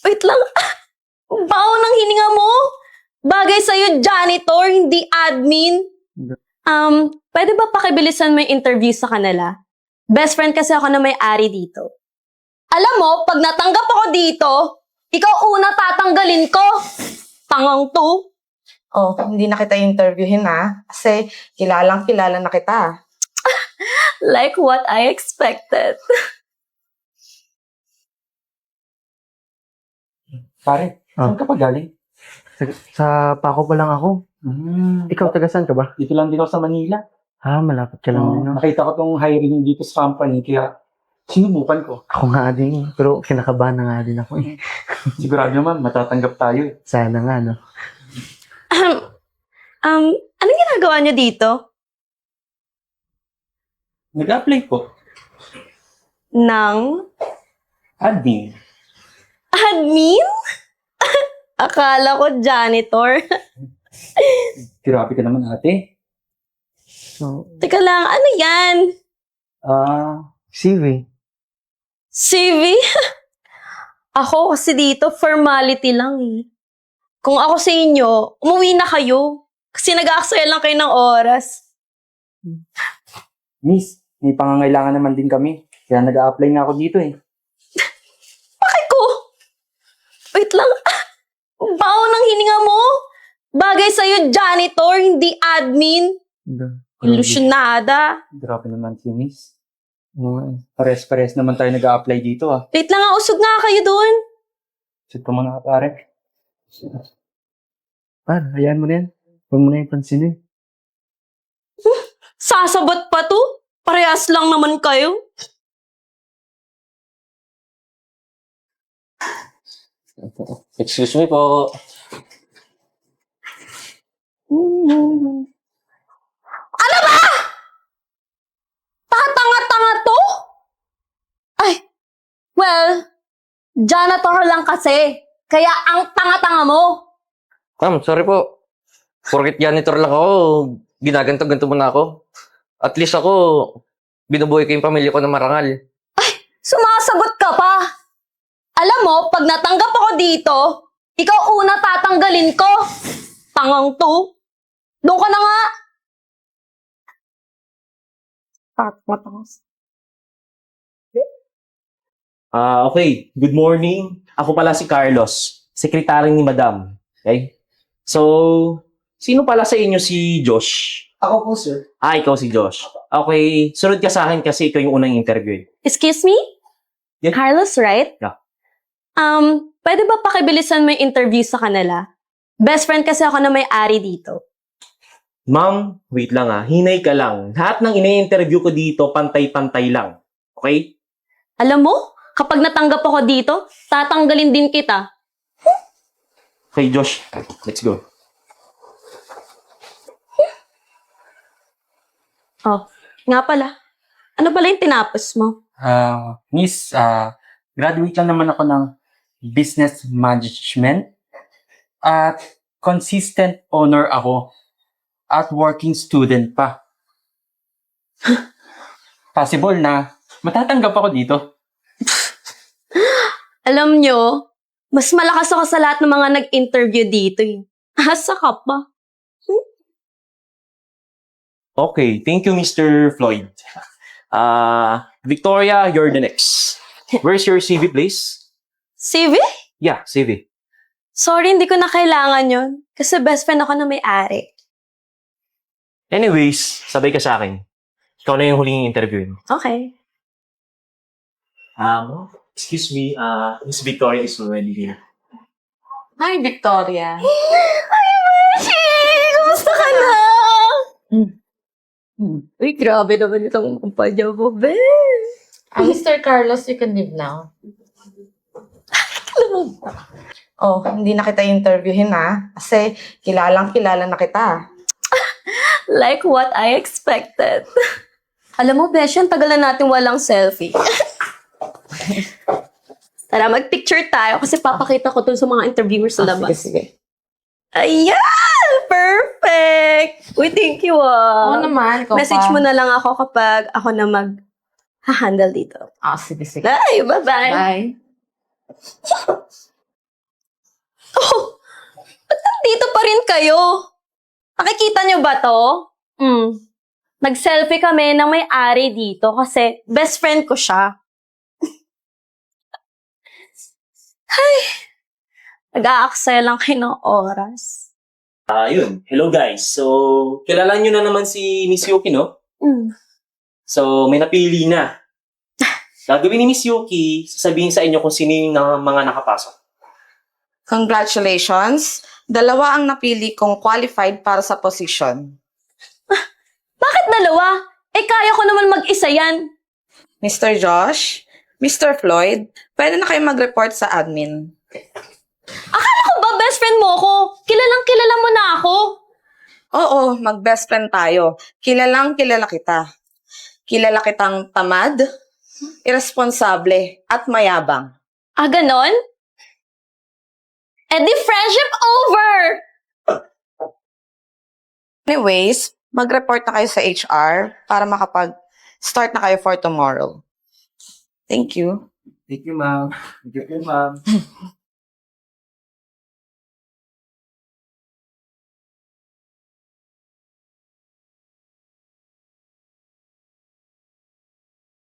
Wait lang. Baho ng hininga mo. Bagay sa'yo, janitor, hindi admin. Pwede ba pakibilisan mo yung interview sa kanila? Best friend kasi ako na may-ari dito. Alam mo, pag natanggap ako dito, ikaw una tatanggalin ko. Tangang to. Oh, hindi na kita interviewin ha. Kasi kilalang kilala na kita. Like what I expected. Pare, saan ka pa galing? Sa Paco pa lang ako. Ikaw, taga saan ka ba? Dito lang din ako sa Manila. Malapit ka lang din, no? Nakita ko tong hiring dito sa company, kaya sinubukan ko. Ako nga din, pero kinakabahan na nga din ako eh. Sigurado naman, matatanggap tayo eh. Sana nga, no? Anong ginagawa niyo dito? Nag-apply po. Nang Admin. admin? Akala ko janitor. Grabe ka naman ate. So, Teka lang, ano yan? CV. CV? Ako kasi dito, formality lang eh. Kung ako sa inyo, umuwi na kayo. Kasi nag-aaksaya lang kayo ng oras. Miss, may pangangailangan naman din kami. Kaya nag-a-apply nga ako dito eh. Bakit ko? Wait lang. Baho ng hininga mo. Bagay sa'yo, janitor, hindi admin. Ilusyonada. Grabe naman si Miss. Pares-pares naman tayo nag-a-apply dito ah. Wait lang, usog nga kayo doon. Sit pa muna ka pare. Hayaan mo na yan. Huwag mo na yung pansinin. Sasabot pa to? Parehas lang naman kayo. Excuse me po. Ano ba? Patanga-tanga to? Ay, well, janitor lang kasi. Kaya ang tanga-tanga mo. Ma'am, sorry po. Porkit janitor lang ako, ginaganto-ganto mo na ako. At least ako, binubuhay ko yung pamilya ko na marangal. Sumasagot ka pa. Alam mo, pag natanggap ako dito, ikaw una tatanggalin ko. Tangang to. Doon ka na nga. Okay. Good morning. Ako pala si Carlos, sekretary ni Madam. Okay? So, sino pala sa inyo si Josh? Ako po, sir. Ikaw si Josh. Okay, sunod ka sa akin kasi ikaw yung unang interview. Excuse me? Yeah. Carlos, right? Yeah. Pwede ba pakibilisan mo yung interview sa kanila? Best friend kasi ako na may-ari dito. Ma'am, wait lang hinay ka lang. Lahat ng ine-interview ko dito, pantay-pantay lang. Okay? Alam mo, kapag natanggap ako dito, tatanggalin din kita. Okay, Josh. Let's go. Oh, nga pala. Ano pala yung tinapos mo? Miss, graduate lang naman ako ng business management at consistent owner ako at working student pa. Possible na matatanggap ako dito. Alam nyo, mas malakas ako sa lahat ng mga nag-interview dito eh. Asa ka pa? Okay, thank you, Mr. Floyd. Victoria, you're the next. Where's your CV, please? CV? Yeah, CV. Sorry, hindi ko na kailangan yun. Kasi best friend ako na may-ari. Anyways, sabay ka sa akin. Ikaw na yung huling interview. Okay. Excuse me, Miss Victoria is already here. Hi, Victoria. Ay, Beshi! Kumusta ka na? Uy, grabe naman itong kumpanya mo, be. Mr. Carlos, you can leave now. Oh, hindi na kita interviewin ha. Kasi kilalang kilala na kita. Like what I expected. Alam mo, Beshi, ang tagal na natin walang selfie. Tara, mag-picture tayo kasi papakita ko to sa mga interviewers sa labas. Sige. Ayan! Perfect! Uy, thank you Oo naman, ikaw Message pa. mo na lang ako kapag ako na mag-handle dito. Sige. Bye! Bye-bye! Bye. kayo? Nakikita niyo ba to? Nag-selfie kami ng may-ari dito kasi best friend ko siya. Ay, nag-aaksaya lang kayo ng oras. Ayun. Hello guys. So, kilala nyo na naman si Miss Yuki, no? So, may napili na. Gagawin ni Miss Yuki, sasabihin sa inyo kung sino yung mga nakapasok. Congratulations! 2 ang napili kong qualified para sa position. Bakit 2? Kaya ko naman mag-isa yan. Mr. Josh, Mr. Floyd, pwede na kayo mag-report sa admin. Akala ko ba best friend mo ko? Kilalang kilala mo na ako. Oo, mag-best friend tayo. Kilalang kilala kita. Kilala kitang tamad, irresponsable, at mayabang. Ganon? Di friendship over! Anyways, mag-report na kayo sa HR para makapag-start na kayo for tomorrow. Thank you. Thank you, ma'am. Thank you, ma'am.